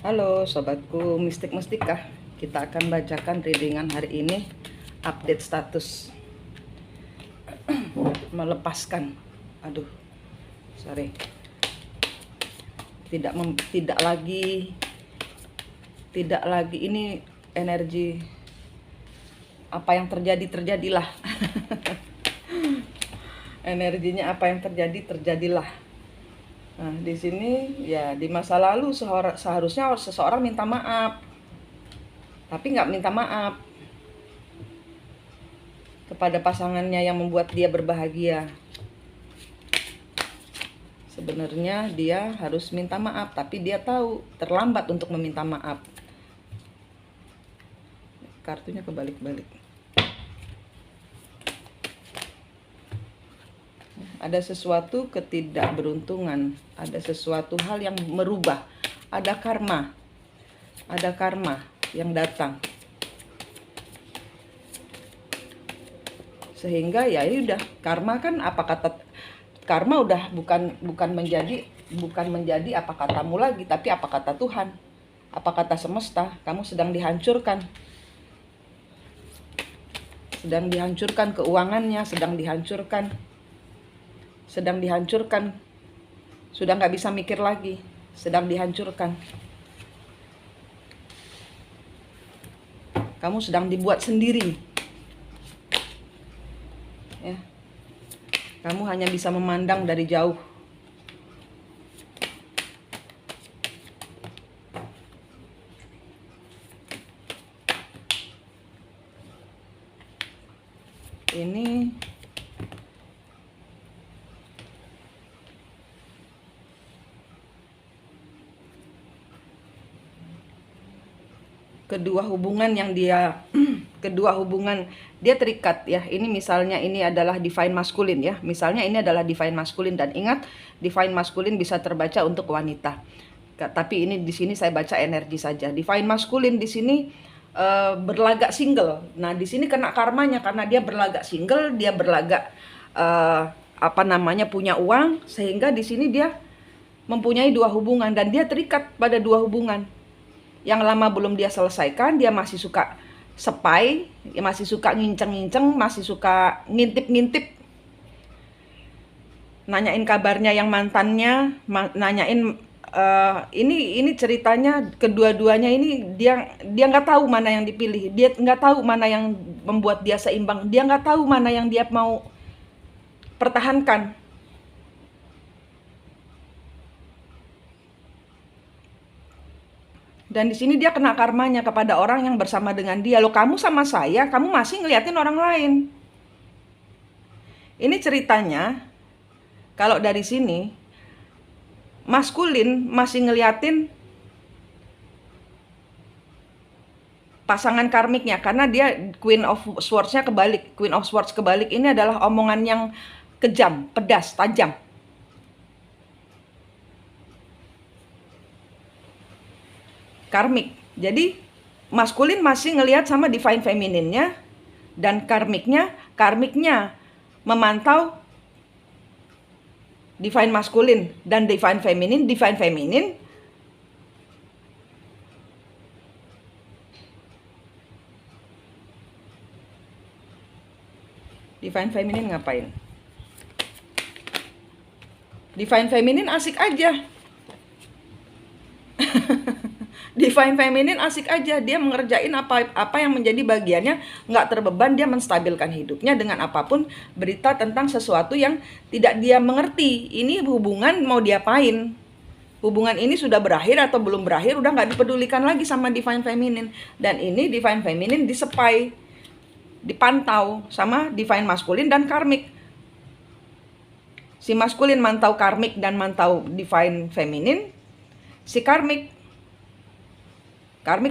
Halo sobatku mistik-mistikah. Kita akan bacakan readingan hari ini. Update status melepaskan. Aduh, sorry. Tidak lagi ini energi. Apa yang terjadi terjadilah. Energinya apa yang terjadi terjadilah. Nah, di sini ya di masa lalu seharusnya seseorang minta maaf, tapi nggak minta maaf kepada pasangannya yang membuat dia berbahagia. Sebenarnya dia harus minta maaf, tapi dia tahu terlambat untuk meminta maaf. Kartunya kebalik-balik. Ada sesuatu ketidakberuntungan, ada sesuatu hal yang merubah, ada karma yang datang. Sehingga ya udah, karma kan apa kata karma udah bukan menjadi apa katamu lagi, tapi apa kata Tuhan, apa kata semesta. Kamu sedang dihancurkan. Sedang dihancurkan keuangannya, sedang dihancurkan. Sudah nggak bisa mikir lagi, sedang dihancurkan. Kamu sedang dibuat sendiri. Ya. Kamu hanya bisa memandang dari jauh. Ini kedua hubungan dia terikat ya. Ini misalnya ini adalah divine masculine ya. Misalnya ini adalah divine masculine, dan ingat divine masculine bisa terbaca untuk wanita. Tapi ini di sini saya baca energi saja. Divine masculine di sini berlagak single. Nah, di sini kena karmanya karena dia berlagak single, dia berlagak punya uang, sehingga di sini dia mempunyai dua hubungan dan dia terikat pada dua hubungan. Yang lama belum dia selesaikan, dia masih suka spy, masih suka nginceng-nginceng, masih suka ngintip-ngintip. Nanyain kabarnya yang mantannya, nanyain ini ceritanya kedua-duanya ini dia nggak tahu mana yang dipilih, dia nggak tahu mana yang membuat dia seimbang, dia nggak tahu mana yang dia mau pertahankan. Dan di sini dia kena karmanya kepada orang yang bersama dengan dia. Loh, kamu sama saya, kamu masih ngeliatin orang lain. Ini ceritanya, kalau dari sini maskulin masih ngeliatin pasangan karmiknya, karena dia Queen of Swords-nya kebalik. Queen of Swords kebalik ini adalah omongan yang kejam, pedas, tajam. Karmik. Jadi maskulin masih ngelihat sama divine femininnya, dan karmiknya memantau divine maskulin dan divine feminin. Divine feminin ngapain? Divine feminin asik aja. Divine feminin asik aja, dia mengerjain apa yang menjadi bagiannya, nggak terbeban, dia menstabilkan hidupnya dengan apapun berita tentang sesuatu yang tidak dia mengerti. Ini hubungan mau diapain? Hubungan ini sudah berakhir atau belum berakhir, udah nggak dipedulikan lagi sama divine feminin. Dan ini divine feminin disepai, dipantau sama divine maskulin dan karmik. Si maskulin mantau karmik dan mantau divine feminin. Si karmik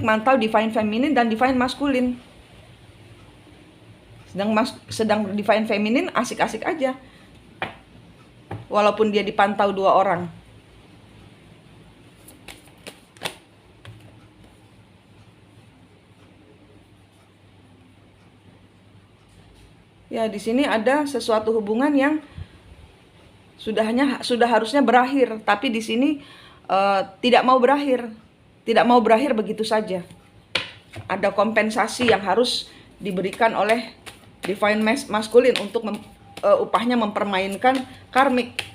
mantau divine feminin dan divine maskulin. Sedang divine feminin asik-asik aja, walaupun dia dipantau dua orang. Ya, di sini ada sesuatu hubungan yang sudah harusnya berakhir, tapi di sini tidak mau berakhir. tidak mau berakhir begitu saja. Ada kompensasi yang harus diberikan oleh divine masculine untuk upahnya mempermainkan karmik.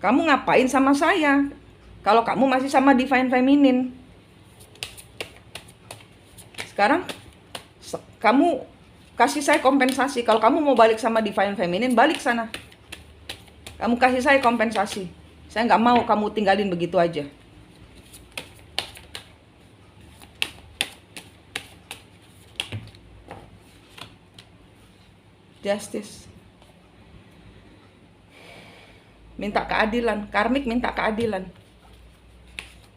Kamu ngapain sama saya kalau kamu masih sama divine feminine? Sekarang kamu kasih saya kompensasi. Kalau kamu mau balik sama divine feminine, balik sana. Kamu kasih saya kompensasi. Saya nggak mau kamu tinggalin begitu aja. Justice. Minta keadilan, karmik minta keadilan.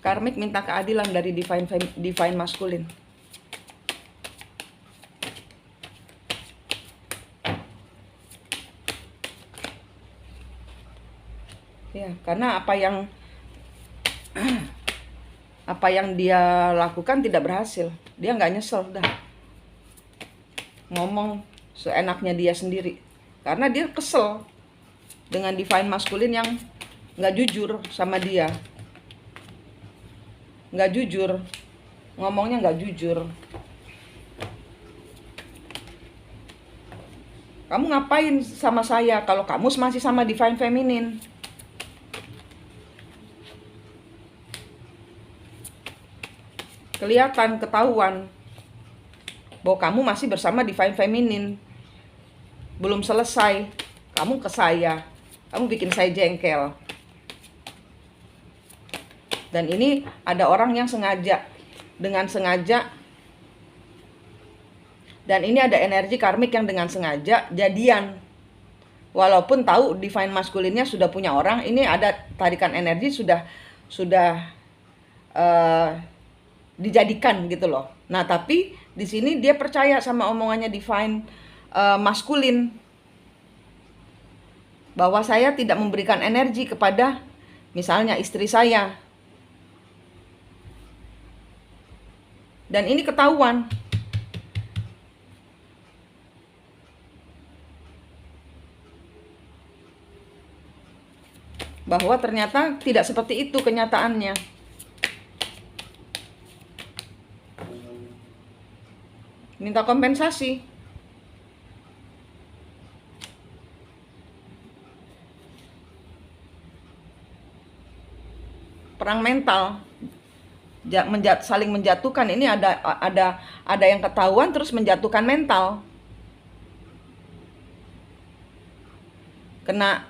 Karmik minta keadilan dari divine masculine. Ya, karena apa yang dia lakukan tidak berhasil. Dia nggak nyesel dah. Ngomong seenaknya dia sendiri. Karena dia kesel dengan divine masculine yang nggak jujur sama dia. Nggak jujur. Ngomongnya nggak jujur. Kamu ngapain sama saya kalau kamu masih sama divine feminine? Kelihatan, ketahuan bahwa kamu masih bersama divine feminine. Belum selesai, kamu ke saya. Kamu bikin saya jengkel. Dan ini ada orang yang dengan sengaja. Dan ini ada energi karmik yang dengan sengaja jadian. Walaupun tahu divine masculine-nya sudah punya orang, ini ada tarikan energi sudah dijadikan gitu loh. Nah, tapi di sini dia percaya sama omongannya divine masculine. Bahwa saya tidak memberikan energi kepada misalnya istri saya. Dan ini ketahuan. Bahwa ternyata tidak seperti itu kenyataannya. Minta kompensasi. Perang mental, saling menjatuhkan. Ini ada yang ketahuan terus menjatuhkan mental, kena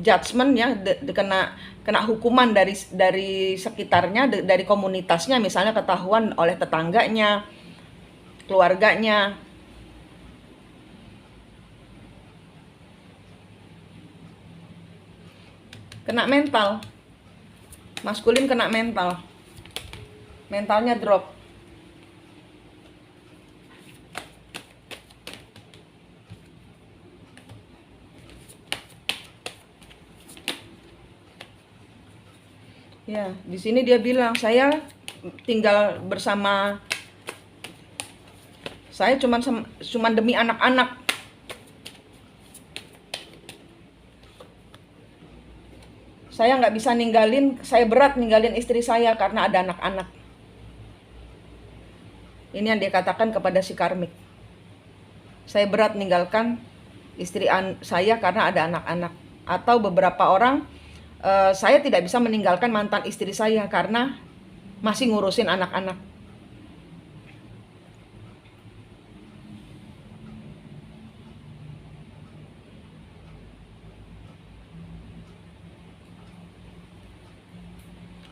judgement ya, kena hukuman dari sekitarnya, dari komunitasnya, misalnya ketahuan oleh tetangganya, keluarganya. Kena mental. Maskulin kena mental. Mentalnya drop. Ya, di sini dia bilang, saya tinggal bersama, saya cuman demi anak-anak. Saya nggak bisa saya berat ninggalin istri saya karena ada anak-anak. Ini yang dia katakan kepada si karmik. Saya berat ninggalkan istri saya karena ada anak-anak. Atau beberapa orang, saya tidak bisa meninggalkan mantan istri saya karena masih ngurusin anak-anak.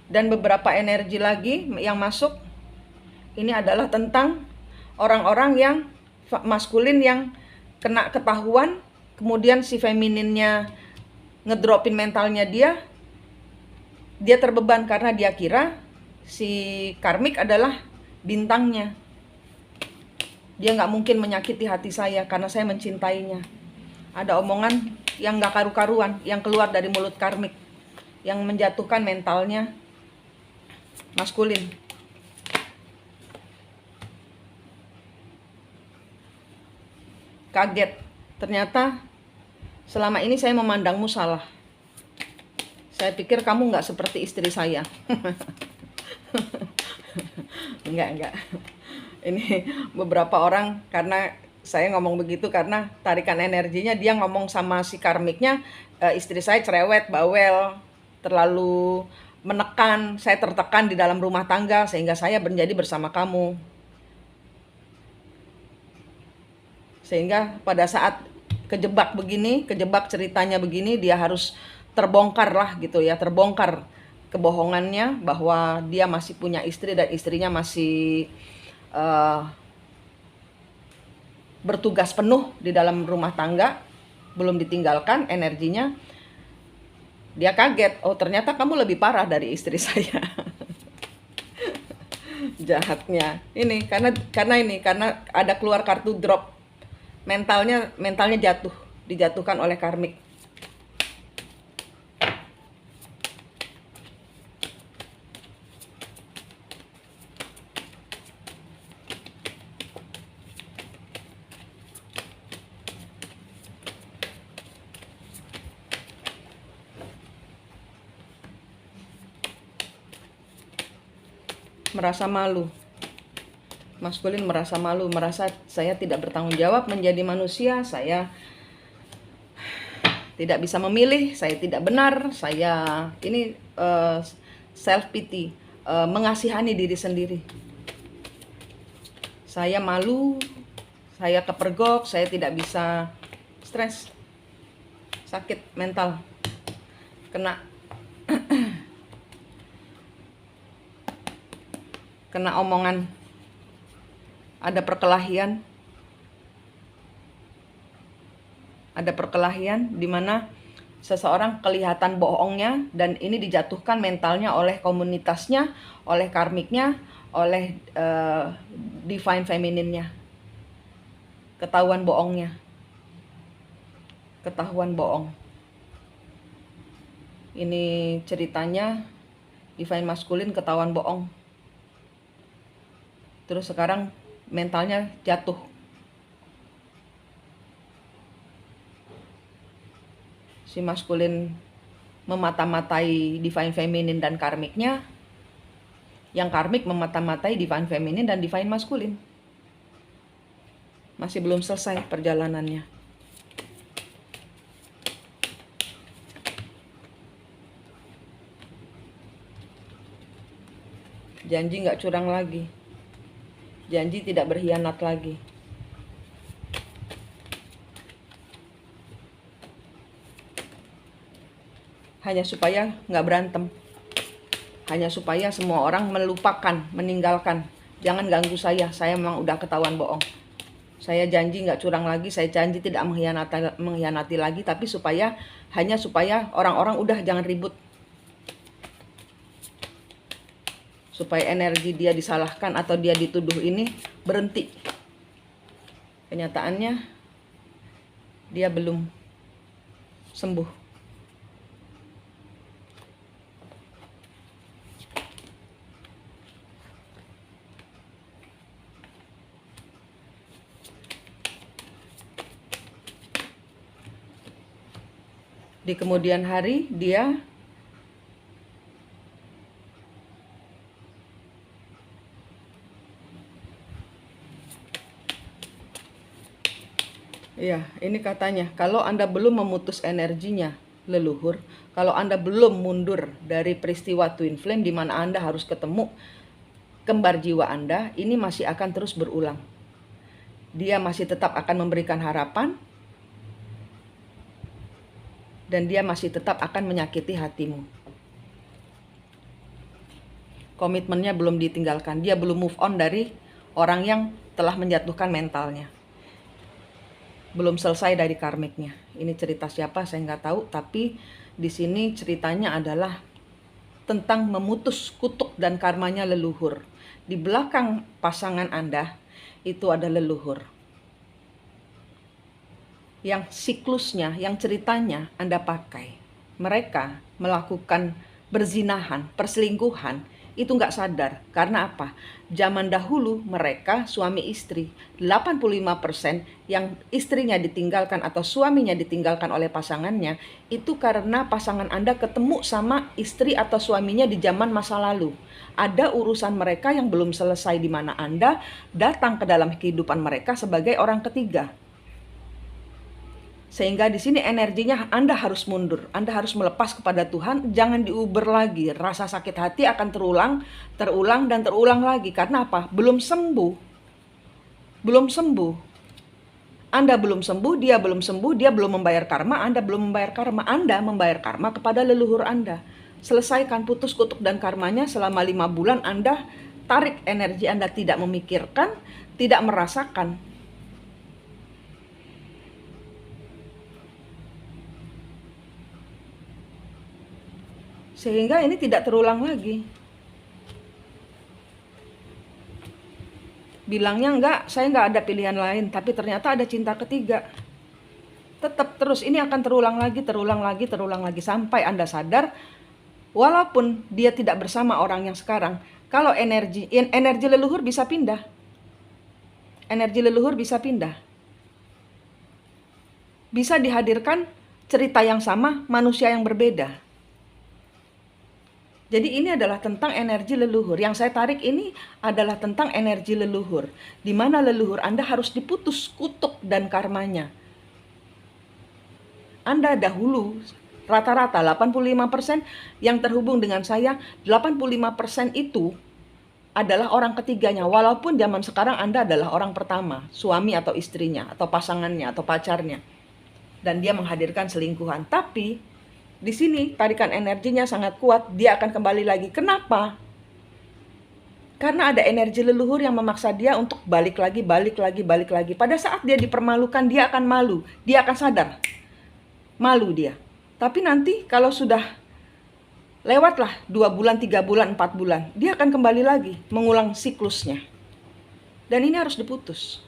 Dan beberapa energi lagi yang masuk, ini adalah tentang orang-orang yang maskulin yang kena ketahuan, kemudian si femininnya ngedropin mentalnya dia terbeban karena dia kira si karmik adalah bintangnya. Dia nggak mungkin menyakiti hati saya karena saya mencintainya. Ada omongan yang nggak karu-karuan yang keluar dari mulut karmik, yang menjatuhkan mentalnya maskulin. Kaget, ternyata selama ini saya memandangmu salah. Saya pikir kamu nggak seperti istri saya. Enggak. Ini beberapa orang, karena saya ngomong begitu karena tarikan energinya, dia ngomong sama si karmiknya, istri saya cerewet, bawel, terlalu menekan, saya tertekan di dalam rumah tangga sehingga saya menjadi bersama kamu. Sehingga pada saat kejebak begini, kejebak ceritanya begini, dia harus terbongkar lah gitu ya, terbongkar kebohongannya bahwa dia masih punya istri dan istrinya masih bertugas penuh di dalam rumah tangga, belum ditinggalkan energinya. Dia kaget, oh ternyata kamu lebih parah dari istri saya. Jahatnya ini karena ada keluar kartu drop, mentalnya dijatuhkan oleh karmik. Merasa malu. Maskulin merasa malu, merasa saya tidak bertanggung jawab menjadi manusia, saya tidak bisa memilih, saya tidak benar, saya ini self pity, mengasihani diri sendiri. Saya malu, saya kepergok, saya tidak bisa, stres, sakit mental, kena omongan, ada perkelahian di mana seseorang kelihatan bohongnya, dan ini dijatuhkan mentalnya oleh komunitasnya, oleh karmiknya, oleh divine femininnya. Ketahuan bohongnya, ketahuan bohong. Ini ceritanya divine maskulin ketahuan bohong. Terus sekarang mentalnya jatuh. Si maskulin memata-matai divine feminine dan karmiknya. Yang karmik memata-matai divine feminine dan divine maskulin. Masih belum selesai perjalanannya. Janji nggak curang lagi. Janji tidak berkhianat lagi. Hanya supaya nggak berantem. Hanya supaya semua orang melupakan, meninggalkan. Jangan ganggu saya memang udah ketahuan bohong. Saya janji nggak curang lagi, saya janji tidak mengkhianati lagi, tapi hanya supaya orang-orang udah jangan ribut. Supaya energi dia disalahkan atau dia dituduh ini berhenti. Kenyataannya dia belum sembuh. Di kemudian hari dia ya, ini katanya, kalau Anda belum memutus energinya, leluhur, kalau Anda belum mundur dari peristiwa twin flame di mana Anda harus ketemu kembar jiwa Anda, ini masih akan terus berulang. Dia masih tetap akan memberikan harapan, dan dia masih tetap akan menyakiti hatimu. Komitmennya belum ditinggalkan, dia belum move on dari orang yang telah menjatuhkan mentalnya. Belum selesai dari karmiknya. Ini cerita siapa saya nggak tahu, tapi di sini ceritanya adalah tentang memutus kutuk dan karmanya leluhur. Di belakang pasangan Anda itu ada leluhur. Yang siklusnya, yang ceritanya Anda pakai. Mereka melakukan berzinahan, perselingkuhan itu nggak sadar. Karena apa? Zaman dahulu mereka suami istri, 85% yang istrinya ditinggalkan atau suaminya ditinggalkan oleh pasangannya, itu karena pasangan Anda ketemu sama istri atau suaminya di zaman masa lalu. Ada urusan mereka yang belum selesai di mana Anda datang ke dalam kehidupan mereka sebagai orang ketiga. Sehingga di sini energinya Anda harus mundur, Anda harus melepas kepada Tuhan, jangan diuber lagi. Rasa sakit hati akan terulang dan terulang lagi. Karena apa? Belum sembuh. Belum sembuh. Anda belum sembuh, dia belum membayar karma, Anda belum membayar karma. Anda membayar karma kepada leluhur Anda. Selesaikan putus kutuk dan karmanya selama 5 bulan. Anda tarik energi Anda, tidak memikirkan, tidak merasakan. Sehingga ini tidak terulang lagi. Bilangnya enggak, saya enggak ada pilihan lain, tapi ternyata ada cinta ketiga. Tetap terus, ini akan terulang lagi sampai Anda sadar, walaupun dia tidak bersama orang yang sekarang, kalau energi leluhur bisa pindah. Energi leluhur bisa pindah. Bisa dihadirkan cerita yang sama, manusia yang berbeda. Jadi ini adalah tentang energi leluhur. Yang saya tarik ini adalah tentang energi leluhur. Di mana leluhur Anda harus diputus kutuk dan karmanya. Anda dahulu rata-rata 85% yang terhubung dengan saya, 85% itu adalah orang ketiganya. Walaupun zaman sekarang Anda adalah orang pertama, suami atau istrinya, atau pasangannya, atau pacarnya. Dan dia menghadirkan selingkuhan. Tapi di sini tarikan energinya sangat kuat, dia akan kembali lagi. Kenapa? Karena ada energi leluhur yang memaksa dia untuk balik lagi. Pada saat dia dipermalukan, dia akan malu, dia akan sadar. Malu dia. Tapi nanti kalau sudah lewatlah 2 bulan, 3 bulan, 4 bulan, dia akan kembali lagi, mengulang siklusnya. Dan ini harus diputus.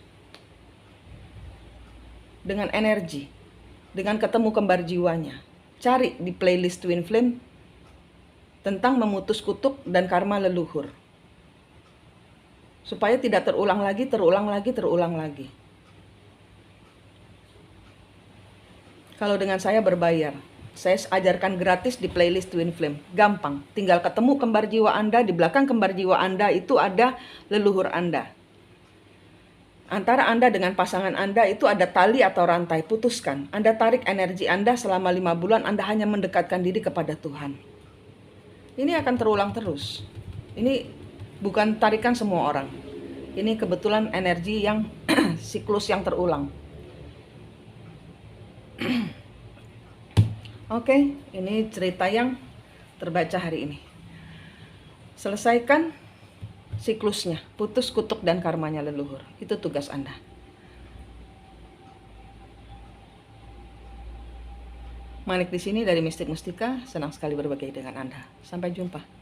Dengan energi, dengan ketemu kembar jiwanya. Cari di playlist Twin Flame tentang memutus kutuk dan karma leluhur. Supaya tidak terulang lagi. Kalau dengan saya berbayar, saya ajarkan gratis di playlist Twin Flame. Gampang, tinggal ketemu kembar jiwa Anda, di belakang kembar jiwa Anda itu ada leluhur Anda. Antara Anda dengan pasangan Anda itu ada tali atau rantai, putuskan. Anda tarik energi Anda selama 5 bulan, Anda hanya mendekatkan diri kepada Tuhan. Ini akan terulang terus. Ini bukan tarikan semua orang. Ini kebetulan energi yang siklus yang terulang. Oke, ini cerita yang terbaca hari ini. Selesaikan siklusnya, putus kutuk dan karmanya leluhur. Itu tugas Anda. Manik di sini dari Mistik Mustika, senang sekali berbagi dengan Anda. Sampai jumpa.